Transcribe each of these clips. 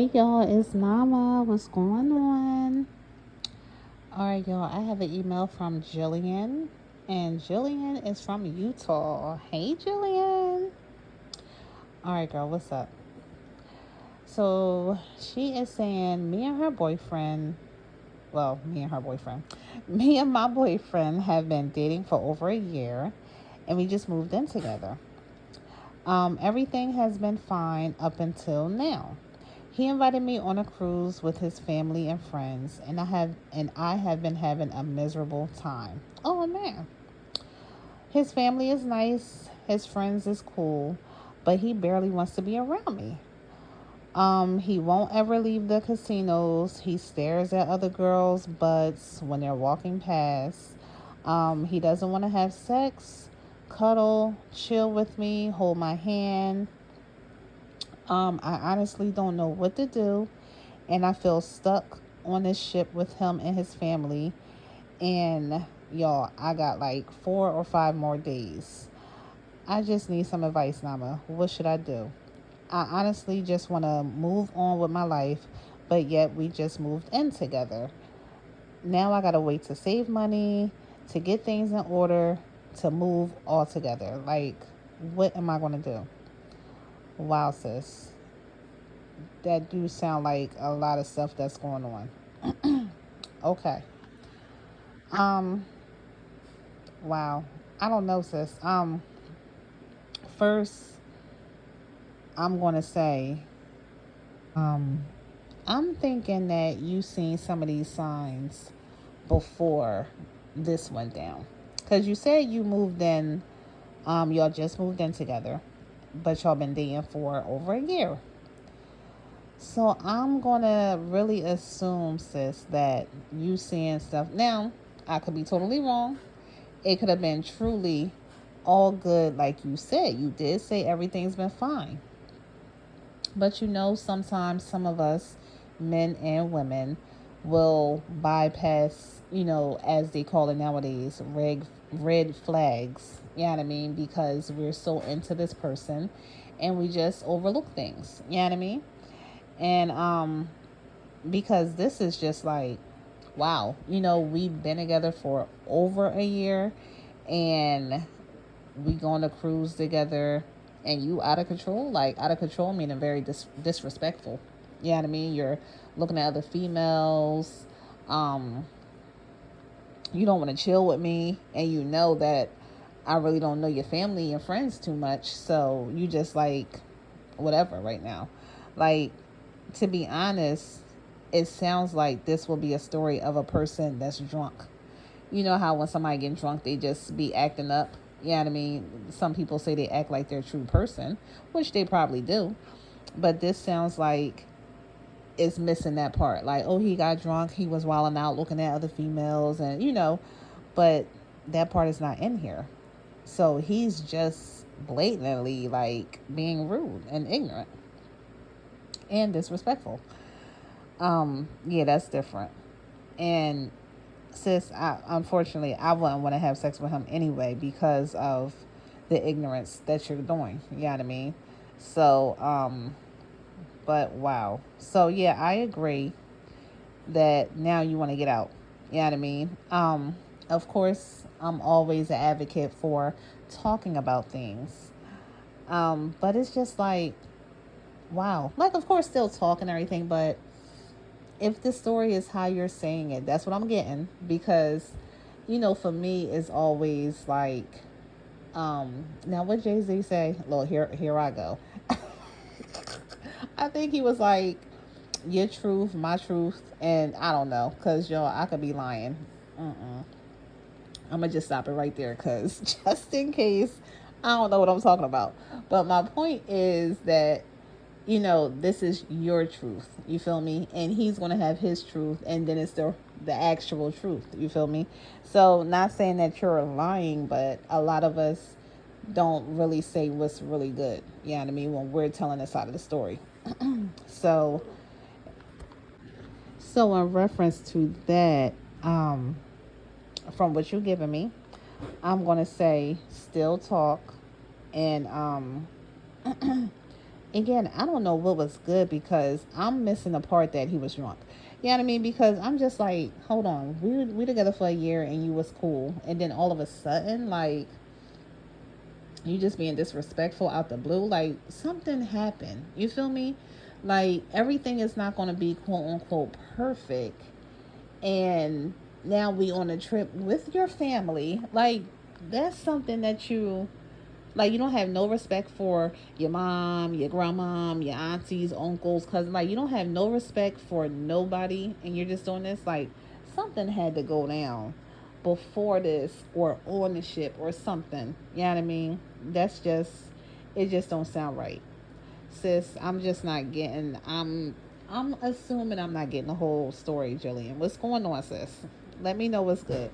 Hey y'all, it's Nama. What's going on? Alright, y'all, I have an email from Jillian, and Jillian is from Utah. Hey, Jillian. Alright, girl, what's up? So, she is saying, me and my boyfriend have been dating for over a year, and we just moved in together. Everything has been fine up until now. He invited me on a cruise with his family and friends, and I have been having a miserable time. Oh man. His family is nice, his friends is cool, but he barely wants to be around me. He won't ever leave the casinos. He stares at other girls' butts when they're walking past. He doesn't want to have sex, cuddle, chill with me, hold my hand. I honestly don't know what to do, and I feel stuck on this ship with him and his family. And y'all, I got like 4 or 5 more days. I just need some advice, Nama. What should I do? I honestly just want to move on with my life, but yet we just moved in together. Now I gotta wait to save money, to get things in order, to move all together. Like, what am I gonna do? Wow, sis. That do sound like a lot of stuff that's going on. Okay. Um, wow. I don't know, sis. First, I'm gonna say, um, I'm thinking that you seen some of these signs before this went down. Cause you said you moved in, y'all just moved in together, but y'all been dating for over a year. So I'm gonna really assume, sis, that you seeing stuff. Now, I could be totally wrong. It could have been truly all good, like you said. You did say everything's been fine. But sometimes some of us, men and women, will bypass, as they call it nowadays, red flags. You know what I mean? Because we're so into this person and we just overlook things. You know what I mean? And because this is just like, wow, we've been together for over a year, and we go on a cruise together, and you out of control. Like, out of control meaning very disrespectful. You know what I mean? You're looking at other females. um you don't want to chill with me, and you know that I really don't know your family and friends too much, so you just like whatever right now. Like, to be honest, it sounds like this will be a story of a person that's drunk. You know how when somebody gets drunk, they just be acting up. You know what I mean? Some people say they act like they're a true person, which they probably do. But this sounds like it's missing that part. Like, oh, he got drunk, he was wilding out, looking at other females, and but that part is not in here. So he's just blatantly like being rude and ignorant and disrespectful. Yeah, that's different. And sis, unfortunately, I wouldn't want to have sex with him anyway because of the ignorance that you're doing. You know what I mean? So, but wow. So yeah, I agree that now you want to get out. You know what I mean? Of course, I'm always an advocate for talking about things. But it's just like, wow. Like, of course, still talking and everything, but if the story is how you're saying it, that's what I'm getting. Because, for me, it's always like, now what Jay-Z say? Look, here I go. I think he was like, your truth, my truth, and I don't know, cause I could be lying. I'm gonna just stop it right there, cause just in case, I don't know what I'm talking about. But my point is that this is your truth. You feel me? And he's gonna have his truth, and then it's the actual truth. You feel me? So, not saying that you're lying, but a lot of us don't really say what's really good. You know what I mean? When we're telling the side of the story. So, in reference to that, from what you're giving me, I'm gonna say still talk, and again, I don't know what was good because I'm missing the part that he was drunk. You know what I mean? Because I'm just like, hold on, we together for a year and you was cool, and then all of a sudden, like, you just being disrespectful out the blue. Like, something happened. You feel me? Like, everything is not going to be quote unquote perfect, and now we on a trip with your family. Like, that's something that you, like, you don't have no respect for your mom, your grandmom, your aunties, uncles, cousins. Like, you don't have no respect for nobody, and you're just doing this. Like, something had to go down before this, or on the ship, or something. You know what I mean? That's just, it just don't sound right, sis. I'm just not getting. I'm assuming I'm not getting the whole story, Jillian. What's going on, sis? Let me know what's good.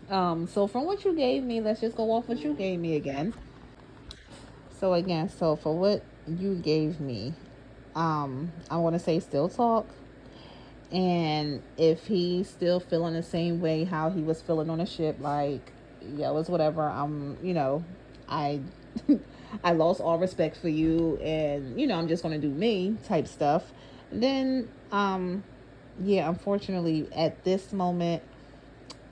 So from what you gave me, let's just go off what you gave me again. So again, so for what you gave me, I want to say still talk, and if he's still feeling the same way how he was feeling on the ship, like, yeah, it was whatever. I I lost all respect for you, and I'm just gonna do me type stuff. Then, yeah, unfortunately, at this moment,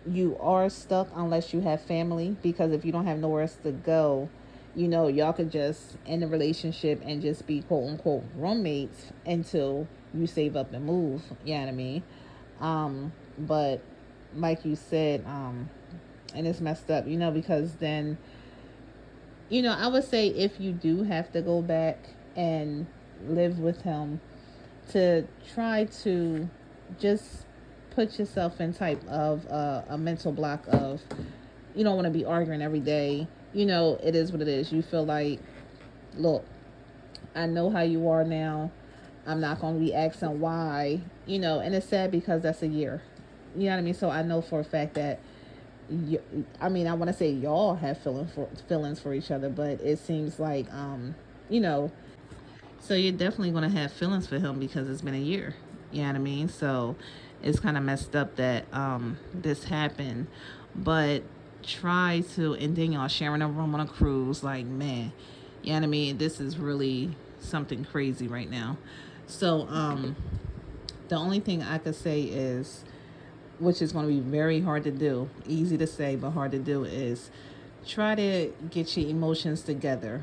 you are stuck unless you have family, because if you don't have nowhere else to go, y'all could just end the relationship and just be quote unquote roommates until you save up and move. You know what I mean? But like you said, and it's messed up, because then, I would say if you do have to go back and live with him, to try to just put yourself in type of a mental block of, you don't want to be arguing every day. It is what it is. You feel like, look, I know how you are now. I'm not going to be asking why, and it's sad because that's a year. You know what I mean? So I know for a fact that, I mean, I want to say y'all have feelings for each other, but it seems like, you know, so you're definitely going to have feelings for him because it's been a year. You know what I mean? So it's kind of messed up that this happened. But try to, and then y'all sharing a room on a cruise. Like, man, you know what I mean? This is really something crazy right now. So the only thing I could say is, which is going to be very hard to do, easy to say, but hard to do, is try to get your emotions together,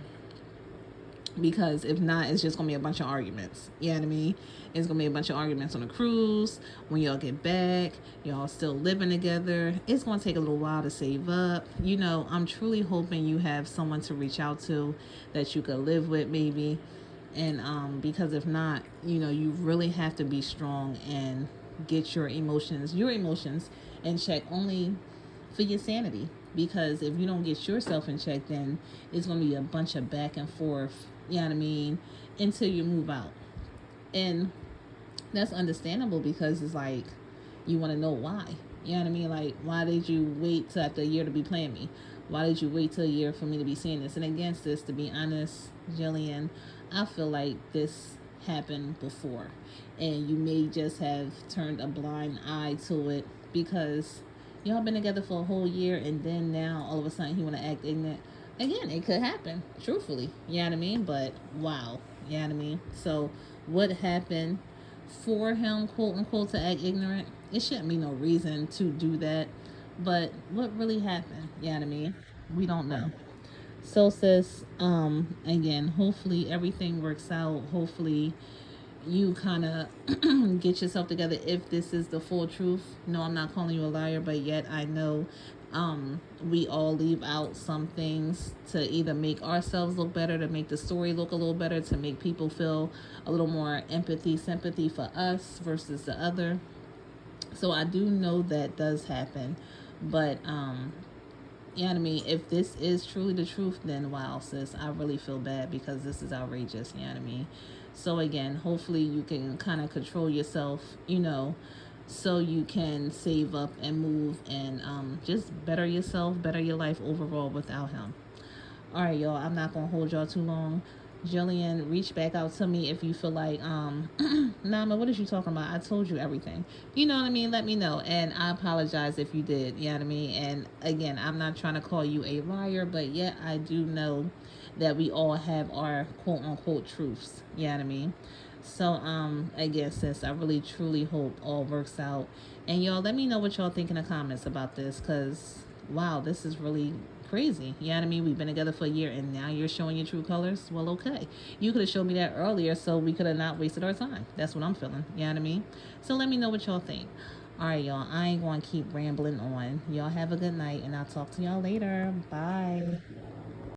because if not, it's just gonna be a bunch of arguments. You know what I mean? It's gonna be a bunch of arguments on the cruise. When y'all get back, y'all still living together, it's gonna take a little while to save up. I'm truly hoping you have someone to reach out to that you could live with, maybe. And because if not, you really have to be strong and get your emotions in check, only for your sanity. Because if you don't get yourself in check, then it's going to be a bunch of back and forth, you know what I mean, until you move out. And that's understandable, because it's like, you want to know why. You know what I mean? Like, why did you wait till after a year to be playing me? Why did you wait till a year for me to be seeing this? And against this, to be honest, Jillian, I feel like this happened before. And you may just have turned a blind eye to it, because y'all been together for a whole year, and then now all of a sudden he want to act ignorant. Again, it could happen, truthfully. You know what I mean? But wow. You know what I mean? So what happened for him, quote unquote, to act ignorant? It shouldn't be no reason to do that. But what really happened? You know what I mean? We don't know. So sis, again, hopefully everything works out. Hopefully you kind of get yourself together, if this is the full truth. No, I'm not calling you a liar, but yet I know we all leave out some things to either make ourselves look better, to make the story look a little better, to make people feel a little more empathy, sympathy for us versus the other. So I do know that does happen. But you know what I mean? If this is truly the truth, then wow, sis, I really feel bad, because this is outrageous. You know what I mean? So again, hopefully you can kind of control yourself, so you can save up and move, and just better yourself, better your life overall without him. All right, y'all, I'm not going to hold y'all too long. Jillian, reach back out to me if you feel like, Nama, what is you talking about? I told you everything. You know what I mean? Let me know. And I apologize if you did. You know what I mean? And again, I'm not trying to call you a liar, but yet I do know that we all have our quote unquote truths. You know what I mean? So again, sis, I really truly hope all works out. And y'all let me know what y'all think in the comments about this, because wow, this is really crazy. You know what I mean? We've been together for a year and now you're showing your true colors. Well, okay. You could have showed me that earlier so we could have not wasted our time. That's what I'm feeling. You know what I mean? So let me know what y'all think. All right, y'all. I ain't going to keep rambling on. Y'all have a good night and I'll talk to y'all later. Bye.